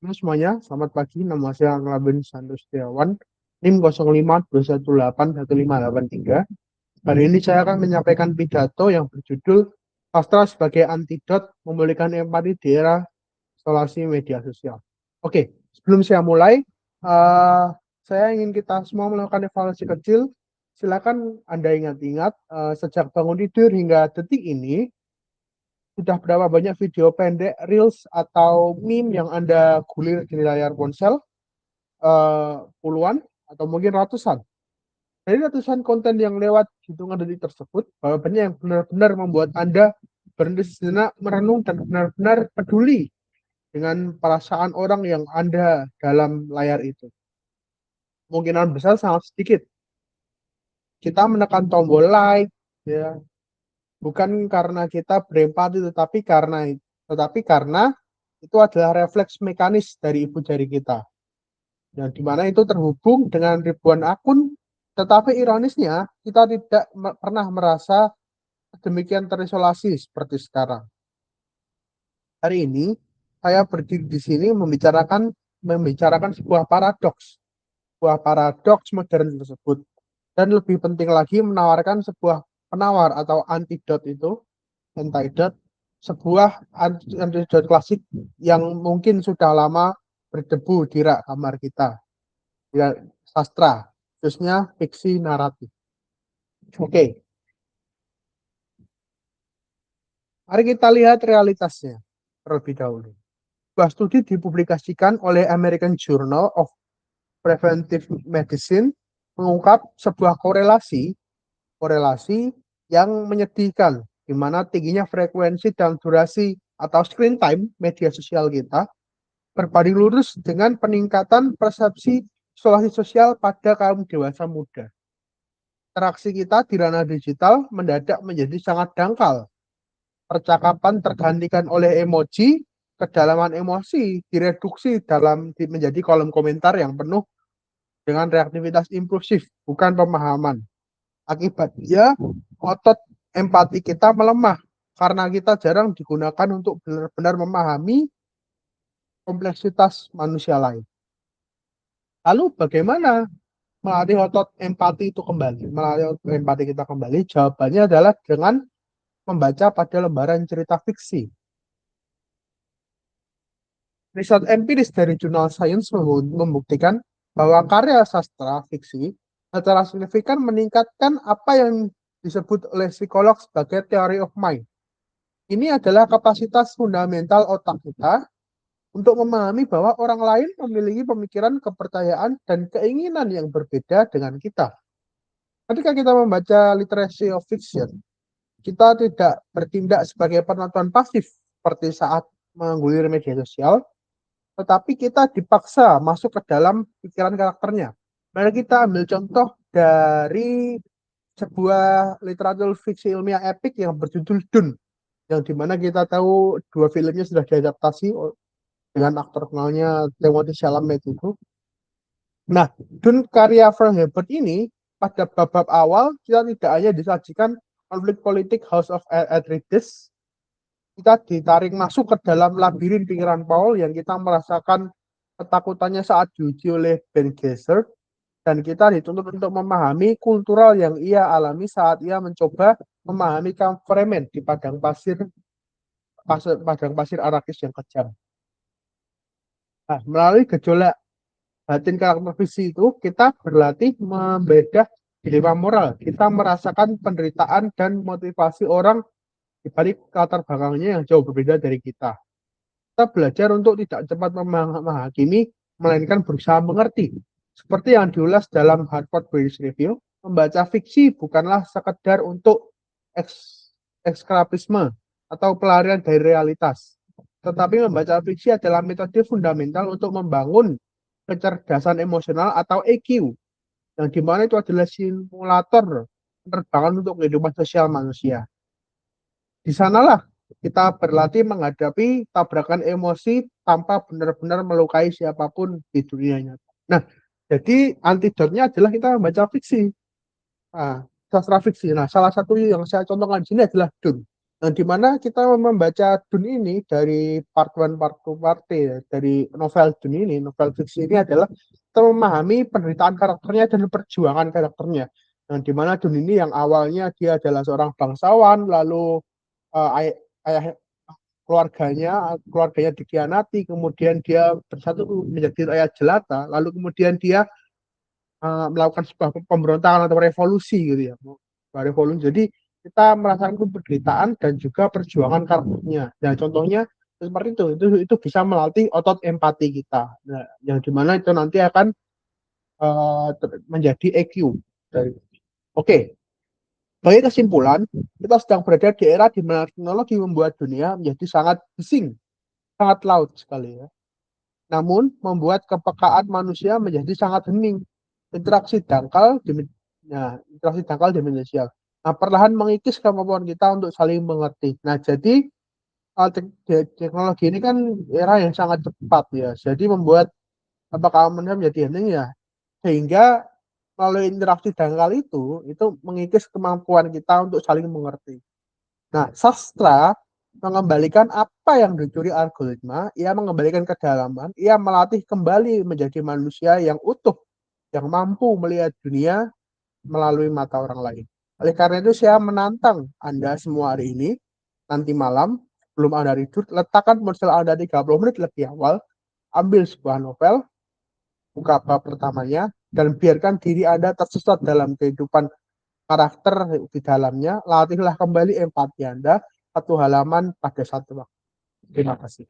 Halo semuanya, selamat pagi. Nama saya Ngelaben Santos Setiawan, NIM 0521811583. Hari ini saya akan menyampaikan pidato yang berjudul Sastra sebagai Antidot Memulihkan Empati di Era Isolasi Media Sosial. Oke, sebelum saya mulai, saya ingin kita semua melakukan evaluasi kecil. Silakan Anda ingat-ingat, sejak bangun tidur hingga detik ini, sudah berapa banyak video pendek, reels, atau meme yang Anda gulir di layar ponsel? Puluhan atau mungkin ratusan. Dari ratusan konten yang lewat hitungan detik tersebut, bahwa banyak yang benar-benar membuat Anda berhenti sejenak, merenung, dan benar-benar peduli dengan perasaan orang yang Anda dalam layar itu. Kemungkinan besar sangat sedikit. Kita menekan tombol like, ya, bukan karena kita berempati, tetapi karena itu adalah refleks mekanis dari ibu jari kita, yang dimana itu terhubung dengan ribuan akun, tetapi ironisnya kita tidak pernah merasa demikian terisolasi seperti sekarang. Hari ini saya berdiri di sini membicarakan sebuah paradoks modern tersebut, dan lebih penting lagi menawarkan sebuah penawar atau antidot sebuah antidot klasik yang mungkin sudah lama berdebu di rak kamar kita, ya, sastra, khususnya fiksi naratif. Oke, mari kita lihat realitasnya terlebih dahulu. Sebuah studi dipublikasikan oleh American Journal of Preventive Medicine mengungkap sebuah korelasi yang menyedihkan, di mana tingginya frekuensi dan durasi atau screen time media sosial kita berbanding lurus dengan peningkatan persepsi isolasi sosial pada kaum dewasa muda. Interaksi kita di ranah digital mendadak menjadi sangat dangkal. Percakapan tergantikan oleh emoji, kedalaman emosi direduksi menjadi kolom komentar yang penuh dengan reaktivitas impulsif, bukan pemahaman. Akibatnya, otot empati kita melemah karena kita jarang digunakan untuk benar-benar memahami kompleksitas manusia lain. Lalu bagaimana melatih otot empati itu kembali? Melatih otot empati kita kembali, jawabannya adalah dengan membaca pada lembaran cerita fiksi. Riset empiris dari jurnal Science membuktikan bahwa karya sastra fiksi secara signifikan meningkatkan apa yang disebut oleh psikolog sebagai theory of mind. Ini adalah kapasitas fundamental otak kita untuk memahami bahwa orang lain memiliki pemikiran, kepercayaan, dan keinginan yang berbeda dengan kita. Ketika kita membaca literacy of fiction, kita tidak bertindak sebagai penonton pasif seperti saat menggulir media sosial, tetapi kita dipaksa masuk ke dalam pikiran karakternya. Mari kita ambil contoh dari sebuah literatur fiksi ilmiah epik yang berjudul Dune, yang dimana kita tahu dua filmnya sudah diadaptasi dengan aktor kenalnya Timothée Chalamet itu. Nah, Dune karya Frank Herbert ini, pada bab awal kita tidak hanya disajikan konflik politik House of Atreides, kita ditarik masuk ke dalam labirin pikiran Paul yang kita merasakan ketakutannya saat diuji oleh Ben Gesserit, dan kita dituntut untuk memahami kultural yang ia alami saat ia mencoba memahami Camp Fremen di padang pasir Arrakis yang kejam. Nah, melalui gejolak batin karakter fiksi itu, kita berlatih membedah dilema moral. Kita merasakan penderitaan dan motivasi orang di balik latar belakangnya yang jauh berbeda dari kita. Kita belajar untuk tidak cepat menghakimi, melainkan berusaha mengerti. Seperti yang diulas dalam Harvard Business Review, membaca fiksi bukanlah sekedar untuk eskapisme atau pelarian dari realitas. Tetapi membaca fiksi adalah metode fundamental untuk membangun kecerdasan emosional atau EQ, yang dimana itu adalah simulator penerbangan untuk kehidupan sosial manusia. Di sanalah kita berlatih menghadapi tabrakan emosi tanpa benar-benar melukai siapapun di dunia nyata. Nah, jadi antidotnya adalah kita membaca fiksi, sastra fiksi. Nah, salah satu yang saya contohkan di sini adalah Dune, Di mana kita membaca Dune ini dari part 1, part 2, part 3 ya, dari novel Dune ini, novel fiksi ini adalah kita memahami penderitaan karakternya dan perjuangan karakternya. Di mana Dune ini yang awalnya dia adalah seorang bangsawan, lalu ayah keluarganya dikhianati, kemudian dia bersatu menjadi rakyat jelata, lalu kemudian dia melakukan sebuah pemberontakan atau revolusi gitu ya, revolusi. Jadi kita merasakan penderitaan dan juga perjuangan karakternya. Nah, contohnya seperti itu bisa melatih otot empati kita. Nah, yang dimana itu nanti akan menjadi EQ. Oke, sebagai kesimpulan, kita sedang berada di era di mana teknologi membuat dunia menjadi sangat bising, sangat laut sekali ya. Namun membuat kepekaan manusia menjadi sangat hening. Interaksi dangkal di media sosial. Nah, perlahan mengikis kemampuan kita untuk saling mengerti. Nah, jadi teknologi ini kan era yang sangat cepat ya. Jadi membuat kepekaan manusia menjadi hening ya. Sehingga melalui interaksi dangkal itu mengikis kemampuan kita untuk saling mengerti. Nah, sastra mengembalikan apa yang dicuri algoritma, ia mengembalikan kedalaman, ia melatih kembali menjadi manusia yang utuh, yang mampu melihat dunia melalui mata orang lain. Oleh karena itu, saya menantang Anda semua hari ini, nanti malam, sebelum Anda tidur, letakkan ponsel Anda 30 menit lebih awal, ambil sebuah novel, buka bab pertamanya, dan biarkan diri Anda tersesat dalam kehidupan karakter di dalamnya, latihlah kembali empati Anda satu halaman pada satu waktu. Terima kasih.